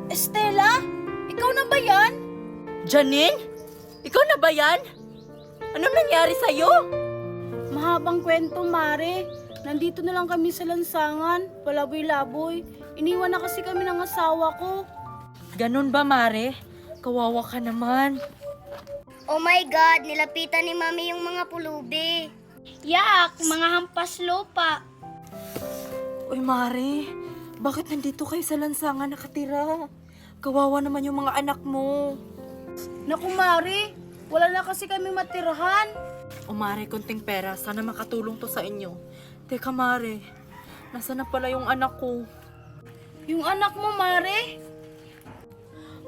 Estela? Ikaw na ba yan? Janine? Ikaw na ba yan? Anong nangyari sa'yo? Mahabang kwento, Mare. Nandito na lang kami sa lansangan, palaboy-laboy. Iniwan na kasi kami ng asawa ko. Ganun ba, Mare? Kawawa ka naman. Oh my God, nilapitan ni Mami yung mga pulubi. Yak, mga hampas lupa. Uy, Mare, bakit nandito kayo sa lansangan nakatira? Kawawa naman yung mga anak mo. Naku, Mare, wala na kasi kami matirahan. O Mare, konting pera. Sana makatulong to sa inyo. Teka, Mare, nasa na pala yung anak ko? Yung anak mo, Mare?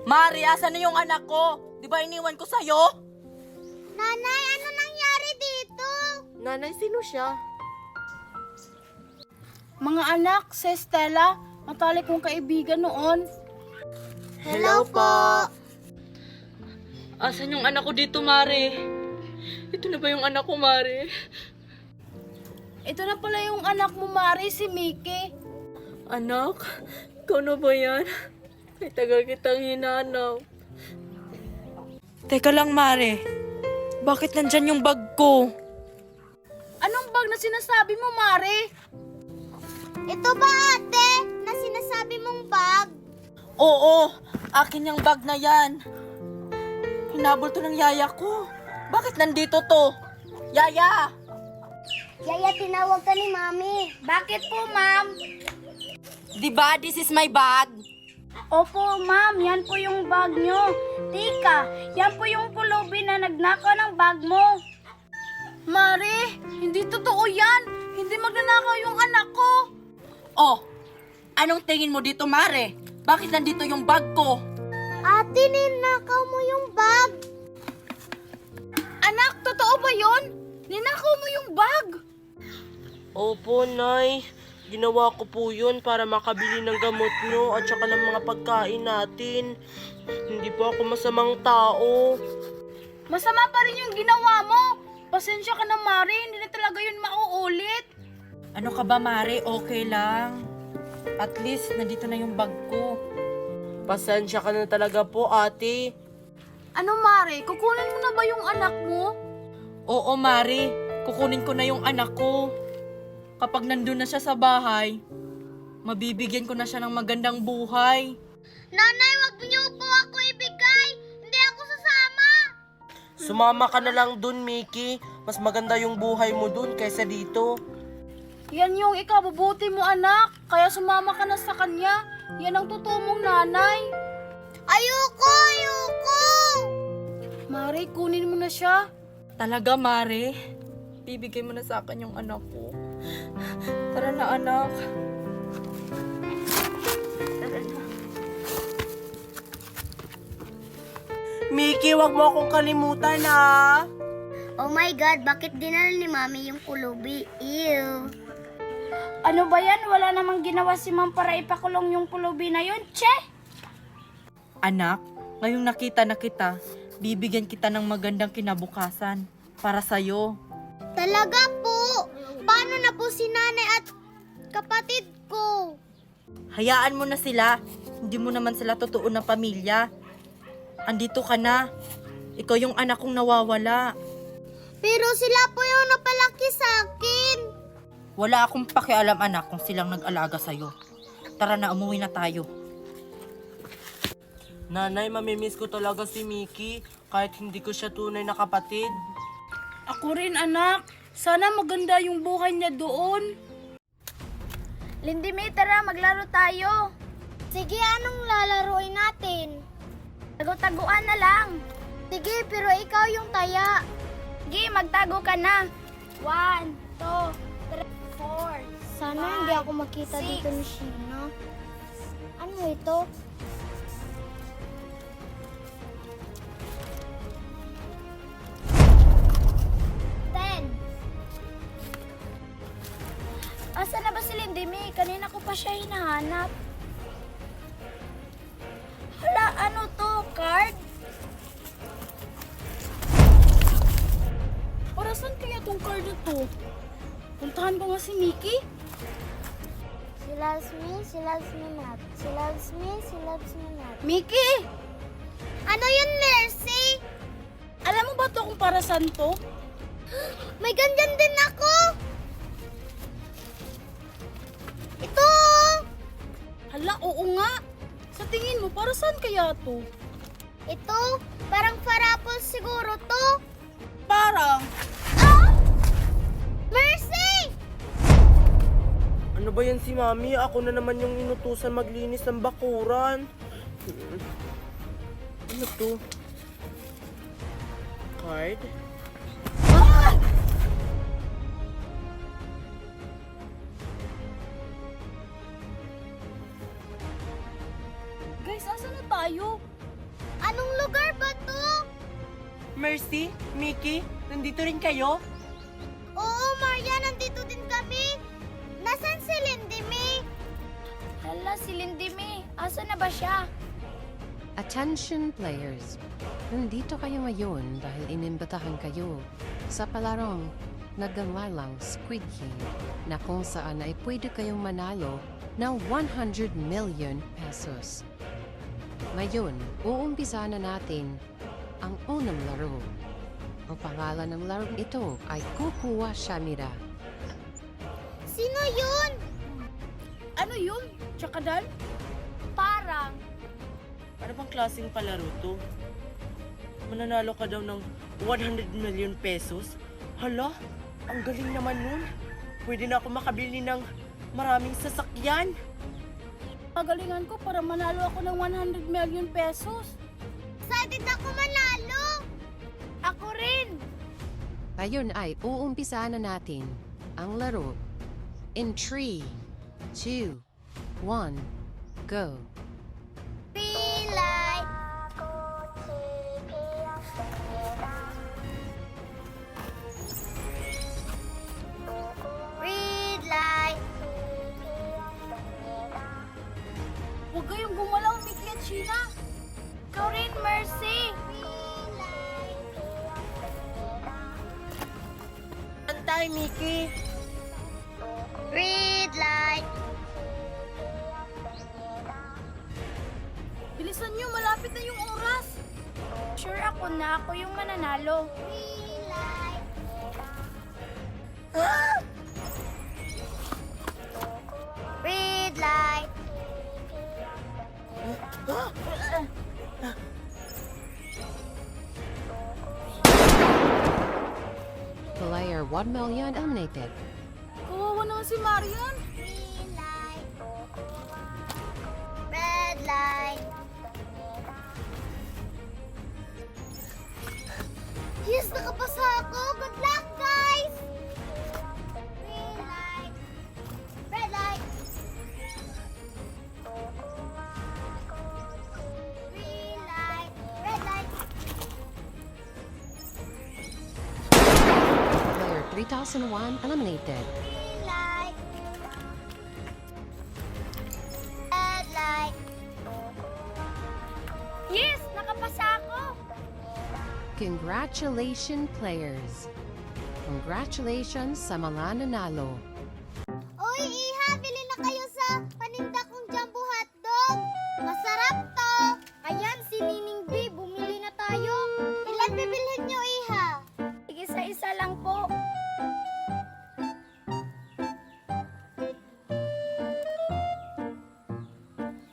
Mare, asan na yung anak ko? Di ba iniwan ko sa'yo? Nanay, ano nangyari dito? Nanay, sino siya? Mga anak, si Estela, matalik kong kaibigan noon. Hello po. Asan yung anak ko dito, Mare? Ito na ba yung anak ko, Mare? Ito na pala yung anak mo, Mare, si Mickey. Anak? Ikaw na ba yan? Ay, tagal kitang hinanap. Teka lang, Mare. Bakit nandyan yung bag ko? Anong bag na sinasabi mo, Mare? Ito ba ate, na sinasabi mong bag? Oo, akin yung bag na yan. Hinabol to ng yaya ko. Bakit nandito to? Yaya! Yaya, tinawag ka ni Mami. Bakit po, ma'am? Diba, this is my bag? Opo, ma'am. Yan po yung bag nyo. Tika, yan po yung pulubi na nagnakaw ng bag mo. Mare, hindi totoo yan. Hindi magnanakaw yung anak ko. Oh, anong tingin mo dito, Mare? Bakit nandito yung bag ko? Ate, ninakaw mo yung bag. Anak, totoo ba yun? Ninakaw mo yung bag. Opo, Nay. Ginawa ko po yun para makabili ng gamot nyo at saka ng mga pagkain natin. Hindi po ako masamang tao. Masama pa rin yung ginawa mo. Pasensya ka na, Mare. Hindi na talaga yun mauulit. Ano ka ba, Mare? Okay lang. At least, nandito na yung bag ko. Pasensya ka na talaga po, ate. Ano, Mare? Kukunin mo na ba yung anak mo? Oo, Mare. Kukunin ko na yung anak ko. Kapag nandun na siya sa bahay, mabibigyan ko na siya ng magandang buhay. Nanay, wag niyo po ako ibigay. Hindi ako sasama. Sumama ka na lang dun, Mickey. Mas maganda yung buhay mo dun kaysa dito. Yan yung ikabubuti mo, anak. Kaya sumama ka na sa kanya. Yan ang totoo mong nanay. Ayoko. Mare, kunin mo na siya. Talaga, Mare? Bibigay mo na sa akin yung anak ko. Tara na, anak. Tara na. Mickey, wag mo akong kalimutan, ha? Oh my God, bakit dinala ni Mami yung pulubi? Ew. Ano ba yan? Wala namang ginawa si ma'am para ipakulong yung pulubi na yun, che! Anak, ngayong nakita na kita, bibigyan kita ng magandang kinabukasan para sa'yo. Talaga po. Paano na po si nanay at kapatid ko? Hayaan mo na sila. Hindi mo naman sila totoo na pamilya. Andito ka na. Ikaw yung anak kong nawawala. Pero sila po yung napalaki sa akin. Wala akong pakialam, anak, kung silang nag-alaga sa'yo. Tara na, umuwi na tayo. Nanay, mamimiss ko talaga si Mickey kahit hindi ko siya tunay na kapatid. Ako rin, anak. Sana maganda yung buhay niya doon. Lindy May, tara, maglaro tayo. Sige, anong lalaroin natin? Tago-taguan na lang. Sige, pero ikaw yung taya. Sige, magtago ka na. 1, 2, 3, 4. Sana hindi ako makita dito ni Sheena. Ano ito? Asa na ba si Lindy May? Kanina ko pa siya hinahanap. Hala, ano to? Card? Para saan kaya tong card na to? Puntahan ko nga si Mickey. Si She loves me not. She loves me not. Mickey! Ano yun, Mercy? Alam mo ba to kung para saan to? May ganyan din ako. Ito! Hala, oo nga. Sa tingin mo, para saan kaya to? Ito, parang parapol siguro to. Parang. Ah! Mercy! Ano ba yan si Mami? Ako na naman yung inutusan maglinis ng bakuran. Ano to? Card? Guys, asan na tayo? Anong lugar ba to? Mercy? Mickey? Nandito rin kayo? Oo, Maria, nandito din kami. Nasaan si Lindy May? Hala, si Lindy May. Asan na ba siya? Attention players! Nandito kayo ngayon dahil inimbitahan kayo sa palarong nagamalang Squid Game na kung saan ay pwede kayong manalo ng 100 million pesos. Ngayon, uumpisa na natin ang unang laro. Ang pangalan ng laro ito ay Kukuha Shamira. Sino yun? Ano yun? Tsakadal? Parang. Ano bang klaseng palaro to? Mananalo ka daw ng 100 million pesos? Hala, ang galing naman nun. Pwede na ako makabili ng maraming sasakyan. Pagalingan ko para manalo ako ng 100 million pesos. Excited ako manalo. Ako rin. Ngayon ay uumpisa na natin ang laro. In 3, 2, 1, go! Pilay. Red light. Huwag kayong gumalaw, Mickey at Sheena. Ikaw rin, Mercy. Antay, Mickey. Red light. Bilisan nyo, malapit na yung oras. Sure ako na ako yung mananalo. Green light. Red light. Player 1 million eliminated. Kawawa naman si Marian. Green light. Red light. Yes, nakapasa ako. Good luck, guys! Green light. Red light. Green light. Red light. Player 3001 eliminated. Green light. Red light. Yes, nakapasa ako. Congratulations, players! Congratulations sa mga nanalo. Uy, Iha, bili na kayo sa paninda kong jumbo hotdog. Masarap to. Ayan, si Nining B, bumili na tayo. Ilan bibilhin nyo, Iha? Sige, sa isa lang po.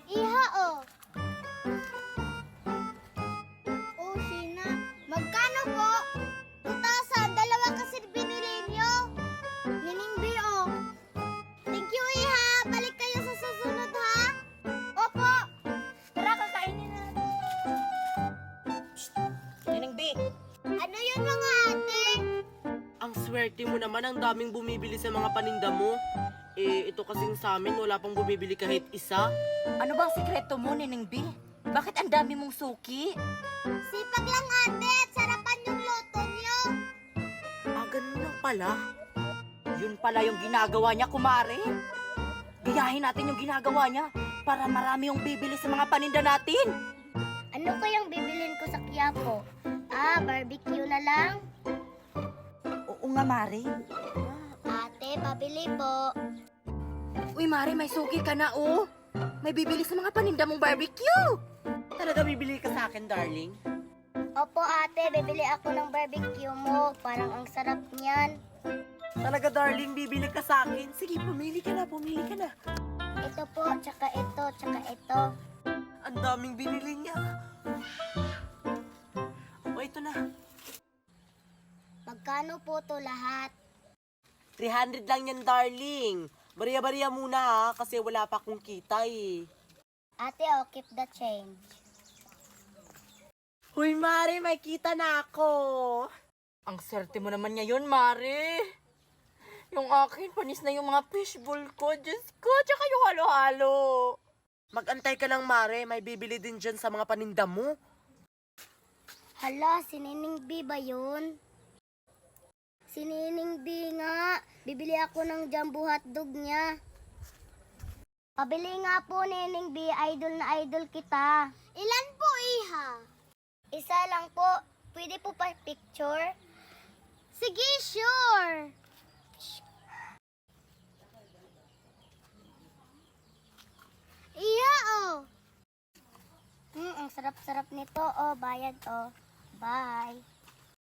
Iha, oh. Oh, Sheena. Magkano po? 2,000. Dalawa kasi binili nyo. Nining B, oh. Thank you, Iha. Balik kayo sa susunod, ha? Opo. Tara, kakainin na. Nining B, Ano yun, mga ate? ang swerte mo naman, ang daming bumibili sa mga paninda mo. Eh, ito kasing sa amin, wala pang bumibili kahit isa. Ano bang sikreto mo, Nining B? Bakit ang dami mong suki? Sipag lang, ate, at sarapan yung loto nyo. Ah, ganun lang pala. Yun pala yung ginagawa niya, kumare. Gayahin natin yung ginagawa niya para marami yung bibili sa mga paninda natin. Ano kayang bibilin ko sa Quiapo? Ah, barbecue na lang? Oo nga, Mare. Ate, pabili po. Uy, Mare, may suki ka na, oh. May bibili sa mga paninda mong barbecue. Talaga bibili ka sa akin, darling? Opo ate, bibili ako ng barbecue mo. Parang ang sarap niyan. Talaga, darling, bibili ka sa akin? Sige, pumili ka na. Ito po, tsaka ito, tsaka ito. Ang daming binili niya. O, ito na. Magkano po to lahat? 300 lang yan, darling. Bariya-bariya muna ha, kasi wala pa akong kita eh. Ate, oh, keep the change. Huy, Mare, may kita na ako. Ang swerte mo naman ngayon, Mare. Yung akin, panis na yung mga fishbowl ko. Diyos ko, tsaka yung halo-halo. Mag-antay ka lang, Mare. May bibili din dyan sa mga paninda mo. Hala, si Nining B ba yun? Si Nining B nga. Bibili ako ng jumbo hotdog niya. Pabili nga po, Nining B. Idol na idol kita. Ilan po, Iha? Isa lang po. Pwede po pa picture? Sige, sure. Iya, oh. Ang sarap-sarap nito, oh. Bayad, oh. Bye.